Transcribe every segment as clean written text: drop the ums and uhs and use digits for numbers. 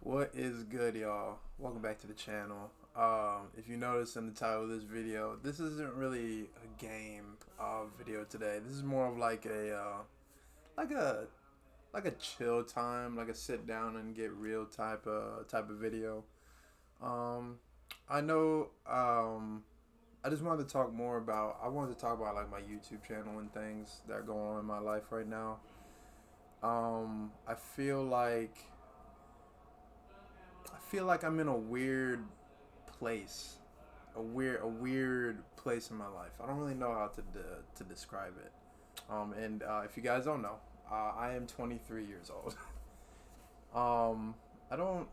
What is good, y'all? Welcome back to the channel. If you notice in the title of this video, this isn't really a game video today. This is more of like a like a chill time, like a sit down and get real type of video. Um, I know. I just wanted to talk more about. I wanted to talk about like my YouTube channel and things that go on in my life right now. I feel like I'm in a weird place, a weird place in my life. I don't really know how to describe it. And if you guys don't know, I am 23 years old. um, I don't.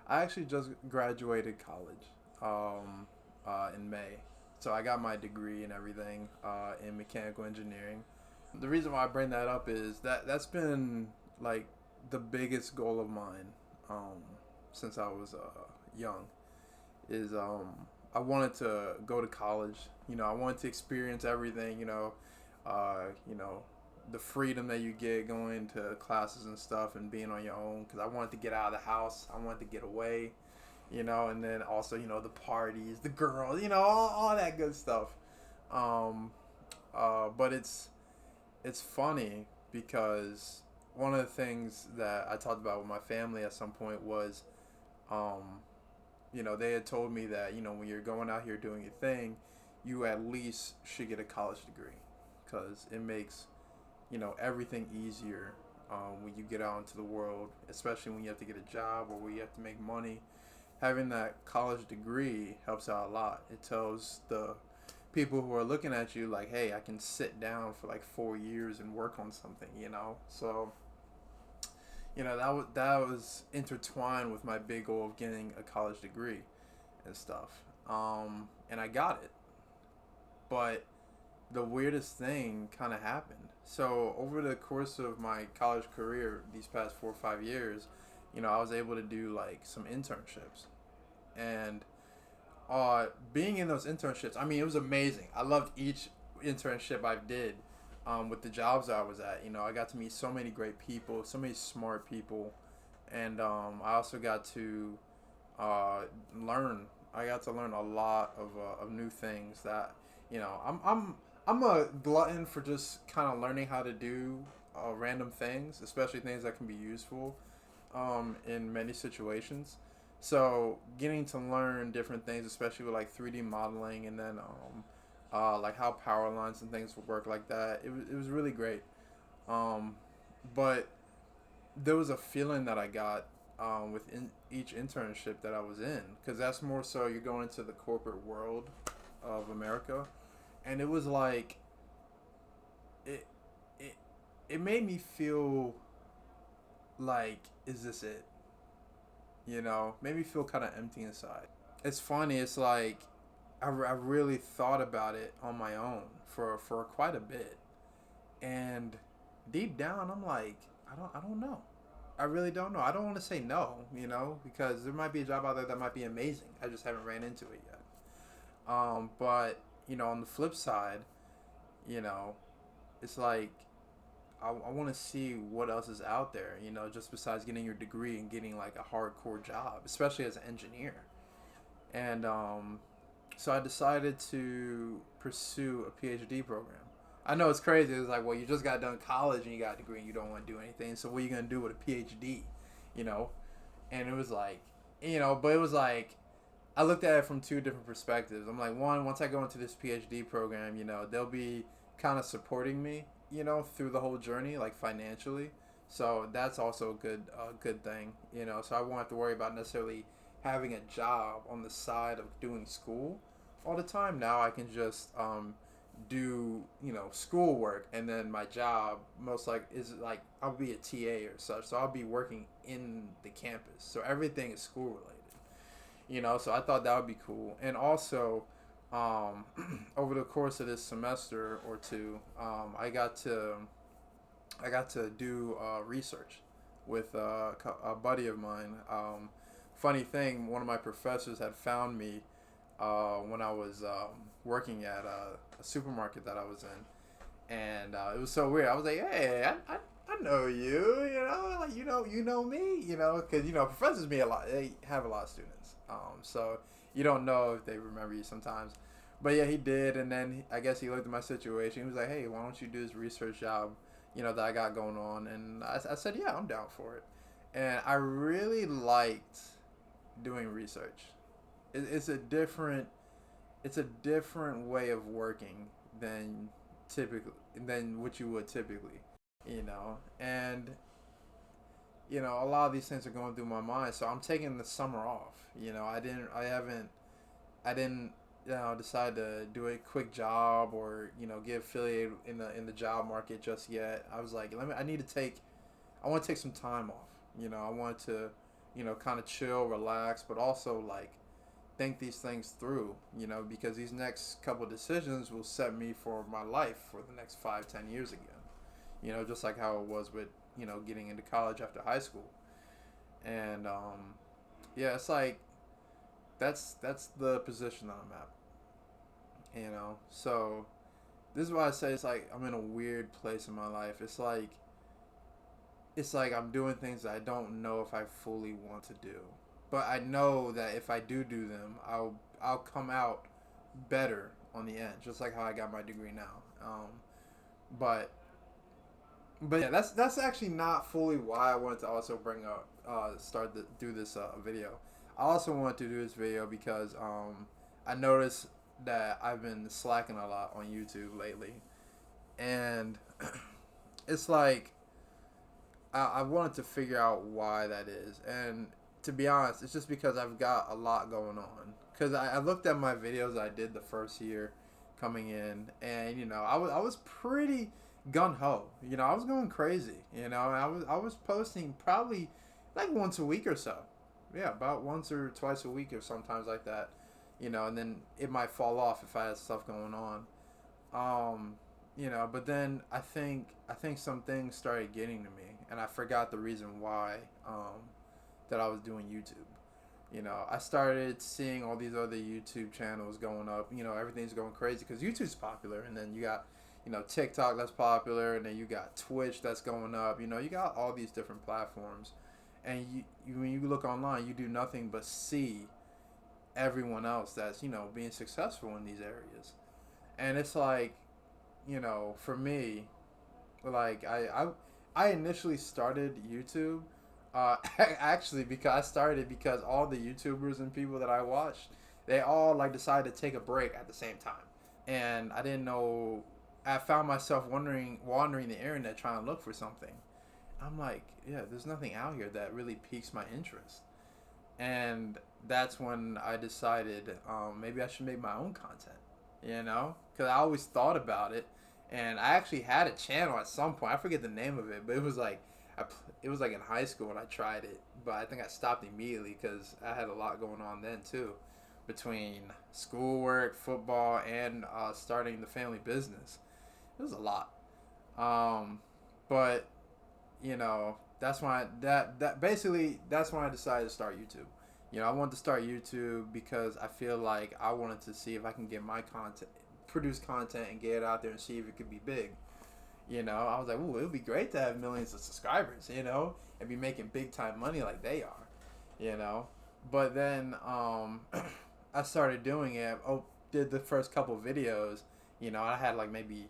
I actually just graduated college. In May, so I got my degree and everything in mechanical engineering. The reason why I bring that up is that's been like the biggest goal of mine um, since I was young. Is I wanted to go to college. I wanted to experience everything. Uh, you know, the freedom that you get going to classes and stuff and being on your own. Because I wanted to get out of the house. I wanted to get away. And then also the parties, the girls, all that good stuff. Um, but it's funny because one of the things that I talked about with my family at some point was um, they had told me that, when you're going out here doing your thing, you at least should get a college degree because it makes, everything easier when you get out into the world, especially when you have to get a job or when you have to make money. Having that college degree helps out a lot. It tells the people who are looking at you like, hey, I can sit down for like 4 years and work on something. So that was intertwined with my big goal of getting a college degree and stuff. And I got it, but the weirdest thing kind of happened. So over the course of my college career, these past 4 or 5 years, I was able to do like some internships, and being in those internships, I mean, it was amazing. I loved each internship I did. With the jobs I was at, I got to meet so many great people, so many smart people, and I also got to uh, learn. I got to learn a lot of new things that I'm a glutton for just kind of learning how to do random things, especially things that can be useful in many situations. So getting to learn different things, especially with like 3D modeling, and then like how power lines and things would work like that, it was really great. Um, but there was a feeling that I got within each internship that I was in, because that's more so you're going into the corporate world of America, and it was like it it it made me feel like, is this it? Made me feel kind of empty inside. It's funny. It's like I really thought about it on my own for quite a bit, and deep down, I'm like, I don't know. I really don't know. I don't want to say no, because there might be a job out there that might be amazing. I just haven't ran into it yet. But on the flip side, you know, it's like I want to see what else is out there. Just besides getting your degree and getting like a hardcore job, especially as an engineer. And so I decided to pursue a PhD program. I know it's crazy. It's like, well, you just got done college and you got a degree and you don't want to do anything. So what are you gonna do with a PhD? You know, and it was like, but it was like I looked at it from two different perspectives. I'm like, one, once I go into this PhD program, they'll be kind of supporting me, through the whole journey, like financially. So that's also a good thing, So I won't have to worry about necessarily having a job on the side of doing school all the time. Now I can just do schoolwork, and then my job most like is like I'll be a TA or such. So I'll be working in the campus. So everything is school related. So I thought that would be cool. And also, um, over the course of this semester or two, I got to do research with a buddy of mine. Funny thing, one of my professors had found me when I was working at a supermarket that I was in, and it was so weird. I was like, hey, I know you, like you know me, because professors me a lot. They have a lot of students, so you don't know if they remember you sometimes. But yeah, he did, and then I guess he looked at my situation. He was like, "Hey, why don't you do this research job, that I got going on?" And I said, "Yeah, I'm down for it." And I really liked doing research. It's a different way of working than typically than what you would typically, and a lot of these things are going through my mind. So I'm taking the summer off. I didn't decide to do a quick job or get affiliated in the job market just yet. I was like, I want to take some time off. I want to kind of chill, relax, but also like think these things through, because these next couple of decisions will set me for my life for the next 5, 10 years again. Just like how it was with, getting into college after high school. And yeah, it's like that's the position that I'm at. So this is why I say it's like I'm in a weird place in my life. It's like I'm doing things that I don't know if I fully want to do. But I know that if I do them, I'll come out better on the end, just like how I got my degree now. But yeah, that's actually not fully why I wanted to also bring up do this video. I also wanted to do this video because I noticed that I've been slacking a lot on YouTube lately, and it's like I wanted to figure out why that is. And to be honest, it's just because I've got a lot going on. Because I looked at my videos I did the first year coming in, and I was pretty gun ho. I was going crazy. I was posting probably like once a week or so. Yeah, about once or twice a week or sometimes like that. And then it might fall off if I had stuff going on. But then I think some things started getting to me, and I forgot the reason why that I was doing YouTube. I started seeing all these other YouTube channels going up. Everything's going crazy because YouTube's popular, and then you got TikTok that's popular, and then you got Twitch that's going up. You got all these different platforms, and when you look online, you do nothing but see everyone else that's being successful in these areas, and it's like for me, like I initially started YouTube, actually because I started because all the YouTubers and people that I watched, they all like decided to take a break at the same time, and I didn't know. I found myself wandering the internet trying to look for something. I'm like, yeah, there's nothing out here that really piques my interest, and that's when I decided maybe I should make my own content. Because I always thought about it, and I actually had a channel at some point. I forget the name of it, but it was like in high school when I tried it, but I think I stopped immediately because I had a lot going on then too, between schoolwork, football, and starting the family business. It was a lot. But that's why that basically that's when I decided to start YouTube. I wanted to start YouTube because I feel like I wanted to see if I can get my content, produce content, and get it out there and see if it could be big. I was like, ooh, it would be great to have millions of subscribers, and be making big time money like they are, But then I started doing it. Oh, did the first couple videos, I had like maybe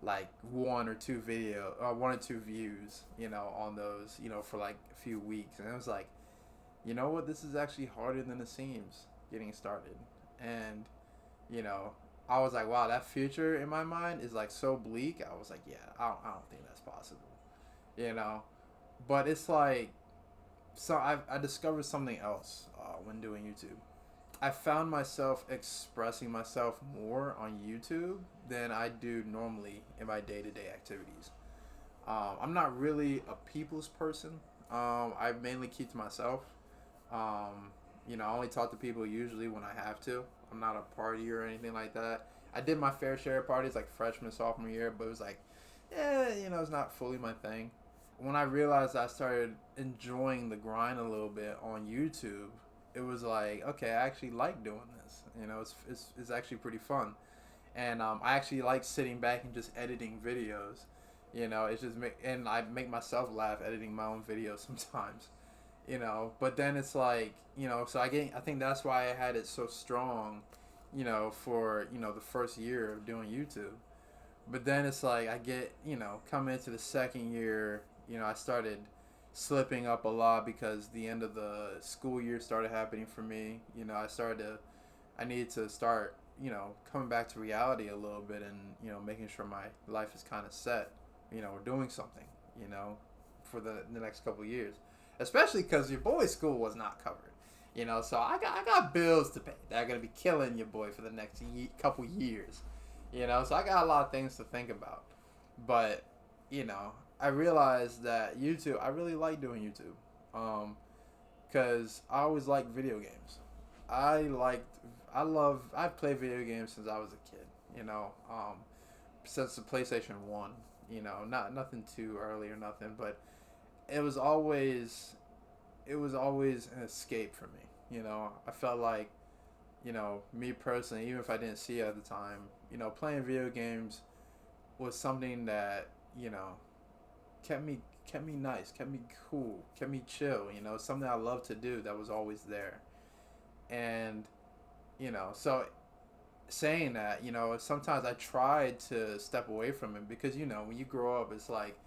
like one or two views, on those, for like a few weeks, and it was like, this is actually harder than it seems getting started. And, you know, I was like, wow, that future in my mind is like so bleak. I was like, yeah, I don't think that's possible, you know? But it's like, so I discovered something else when doing YouTube. I found myself expressing myself more on YouTube than I do normally in my day to day activities. I'm not really a people's person. I mainly keep to myself. I only talk to people usually when I have to. I'm not a partier or anything like that. I did my fair share of parties like freshman, sophomore year, but it was like, it's not fully my thing. When I realized I started enjoying the grind a little bit on YouTube, it was like, okay, I actually like doing this. It's actually pretty fun. And I actually like sitting back and just editing videos. You know, it's just and I make myself laugh editing my own videos sometimes. You know, but then it's like, you know, so I think that's why I had it so strong, you know, for, you know, the first year of doing YouTube. But then it's like I get, you know, coming into the second year, you know, I started slipping up a lot because the end of the school year started happening for me. You know, I needed to start, you know, coming back to reality a little bit, and, you know, making sure my life is kind of set, you know, doing something, you know, for the next couple of years. Especially because your boy's school was not covered. You know, so I got bills to pay that are going to be killing your boy for the next couple years. You know, so I got a lot of things to think about. But, you know, I realized that YouTube, I really like doing YouTube. Because I always liked video games. I liked, I've played video games since I was a kid, you know, since the PlayStation 1, you know, nothing too early or nothing, but it was always, it was always an escape for me, you know. I felt like, you know, me personally, even if I didn't see it at the time, you know, playing video games was something that, you know, kept me nice, kept me cool, kept me chill. You know, something I love to do that was always there. And, you know, so saying that, you know, sometimes I tried to step away from it because, you know, when you grow up, it's like,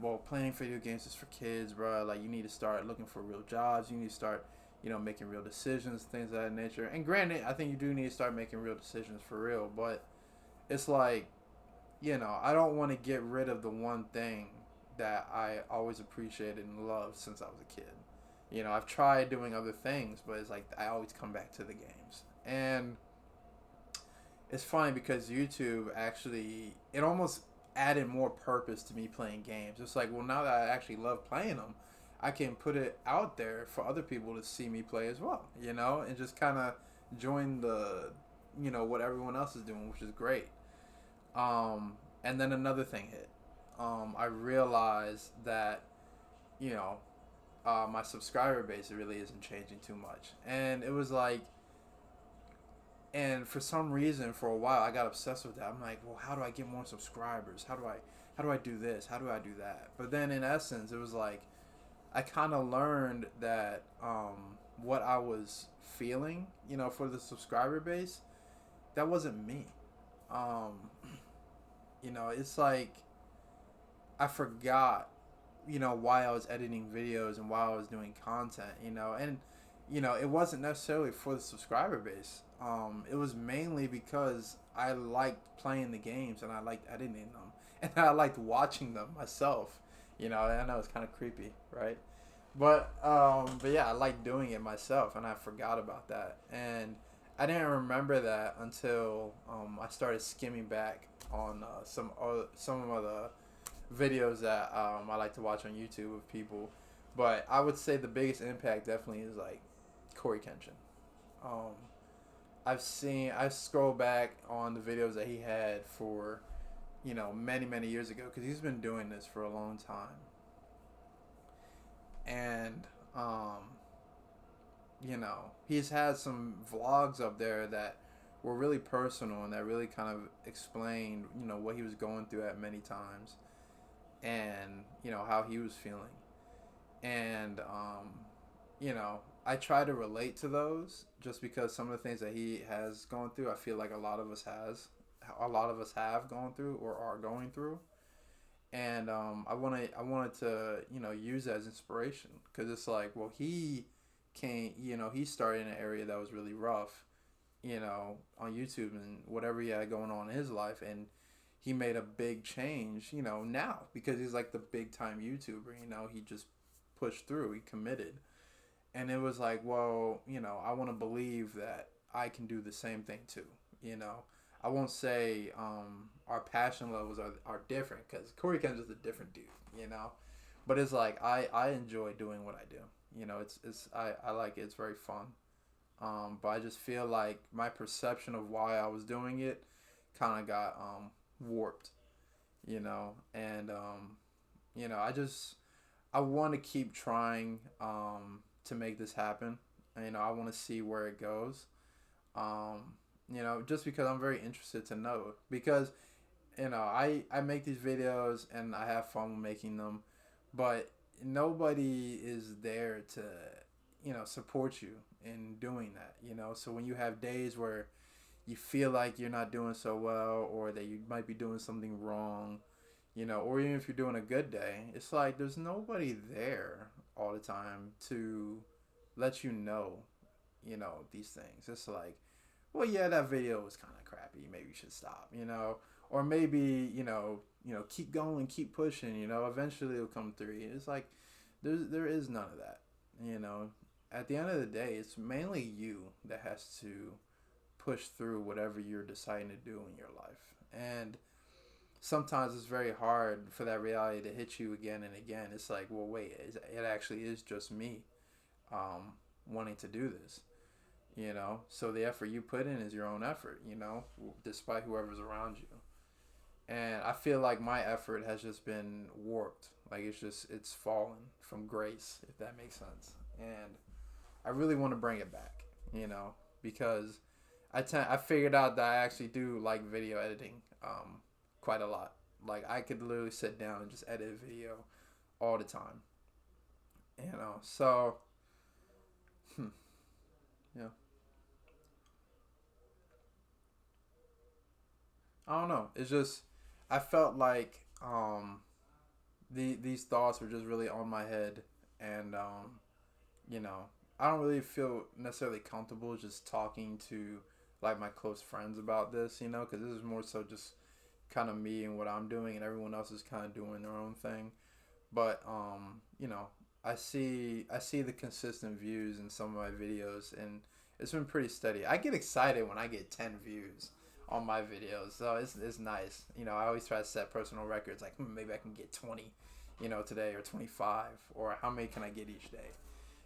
well, playing video games is for kids, bro. Like, you need to start looking for real jobs. You need to start, you know, making real decisions, things of that nature. And granted, I think you do need to start making real decisions for real, but it's like, you know, I don't want to get rid of the one thing that I always appreciated and loved since I was a kid. You know, I've tried doing other things, but it's like I always come back to the games. And it's funny because YouTube actually, it almost added more purpose to me playing games. It's like, well, now that I actually love playing them, I can put it out there for other people to see me play as well, you know, and just kind of join the, you know, what everyone else is doing, which is great. And then another thing hit. I realized that, you know, my subscriber base really isn't changing too much. And it was like, and for some reason, for a while, I got obsessed with that. I'm like, well, how do I get more subscribers? How do I do this? How do I do that? But then in essence, it was like, I kind of learned that what I was feeling, you know, for the subscriber base, that wasn't me. Um, you know, it's like I forgot, you know, why I was editing videos and why I was doing content, you know, and you know, it wasn't necessarily for the subscriber base. It was mainly because I liked playing the games and I liked editing them and I liked watching them myself. You know, I know it's kind of creepy, right? But yeah, I liked doing it myself, and I forgot about that, and I didn't remember that until I started skimming back on some of the videos that I like to watch on YouTube of people. But I would say the biggest impact definitely is like Corey Kenshin. Um, I've scrolled back on the videos that he had for, you know, many years ago because he's been doing this for a long time, and you know, he's had some vlogs up there that were really personal and that really kind of explained, you know, what he was going through at many times, and you know how he was feeling, and you know, I try to relate to those just because some of the things that he has gone through, I feel like a lot of us have gone through or are going through, and I wanted to, you know, use that as inspiration because it's like, well, he came, you know, he started in an area that was really rough, you know, on YouTube and whatever he had going on in his life, and he made a big change, you know, now because he's like the big time YouTuber, you know, he just pushed through, he committed, and it was like, well, you know, I want to believe that I can do the same thing too, you know. I won't say our passion levels are different because Corey Kent's just a different dude, you know. But it's like I enjoy doing what I do. You know, I like it. It's very fun. But I just feel like my perception of why I was doing it kind of got warped, you know. And you know, I want to keep trying to make this happen. You know, I want to see where it goes. Um, you know, just because I'm very interested to know. Because I make these videos and I have fun making them, but nobody is there to, support you in doing that. So when you have days where you feel like you're not doing so well, or that you might be doing something wrong, or even if you're doing a good day, it's like there's nobody there all the time to let these things. It's like, well, yeah, that video was kind of crappy. Maybe you should stop. Or maybe, keep going, keep pushing. Eventually it'll come through. It's like there is none of that. At the end of the day, it's mainly you that has to push through whatever you're deciding to do in your life. And sometimes it's very hard for that reality to hit you again and again. It's like, well, wait, it actually is just me wanting to do this. So the effort you put in is your own effort, despite whoever's around you. And I feel like my effort has just been warped. Like it's fallen from grace, if that makes sense. And I really want to bring it back, because I figured out that I actually do like video editing quite a lot. Like I could literally sit down and just edit a video all the time. So yeah. I don't know. It's just I felt like these thoughts were just really on my head, and you know I don't really feel necessarily comfortable just talking to like my close friends about this, because this is more so just kind of me and what I'm doing, and everyone else is kind of doing their own thing. But I see the consistent views in some of my videos, and it's been pretty steady. I get excited when I get 10 views on my videos, so it's nice. I always try to set personal records, like maybe I can get 20, today, or 25, or how many can I get each day.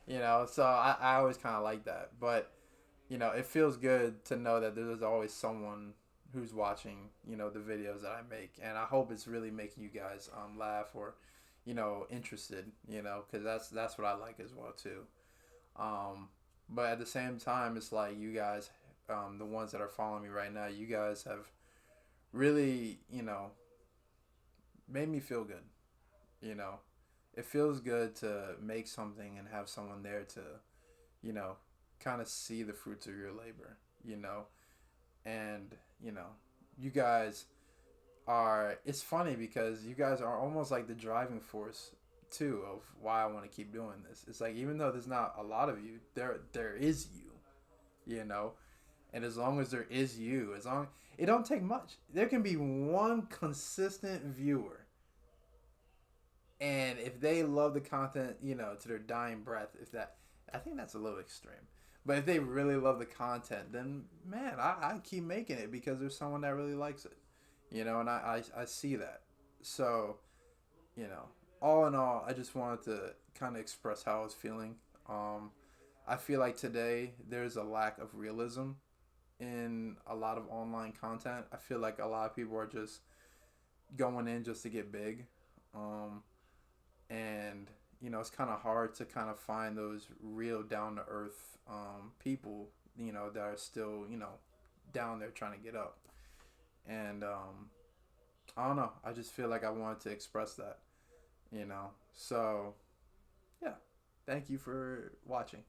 So I always kind of like that. But it feels good to know that there's always someone who's watching, the videos that I make, and I hope it's really making you guys laugh, or interested, because that's what I like as well too. But at the same time, it's like you guys, the ones that are following me right now, you guys have really, made me feel good. You know, it feels good to make something and have someone there to, you know, kind of see the fruits of your labor. You know, and you guys are. It's funny because you guys are almost like the driving force too of why I want to keep doing this. It's like even though there's not a lot of you, there is you. You know, and as long as there is you, as long it don't take much. There can be one consistent viewer, and if they love the content, to their dying breath, if that, I think that's a little extreme. But if they really love the content, then man, I keep making it because there's someone that really likes it. And I see that. So, you know, all in all, I just wanted to kind of express how I was feeling. I feel like today there's a lack of realism in a lot of online content. I feel like a lot of people are just going in just to get big. And it's kind of hard to kind of find those real down to earth people, that are still, down there trying to get up. And I don't know. I just feel like I wanted to express that, So, yeah. Thank you for watching.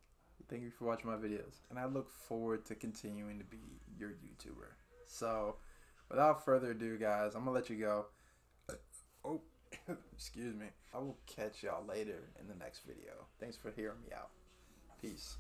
Thank you for watching my videos. And I look forward to continuing to be your YouTuber. So, without further ado, guys, I'm going to let you go. Oh, excuse me. I will catch y'all later in the next video. Thanks for hearing me out. Peace.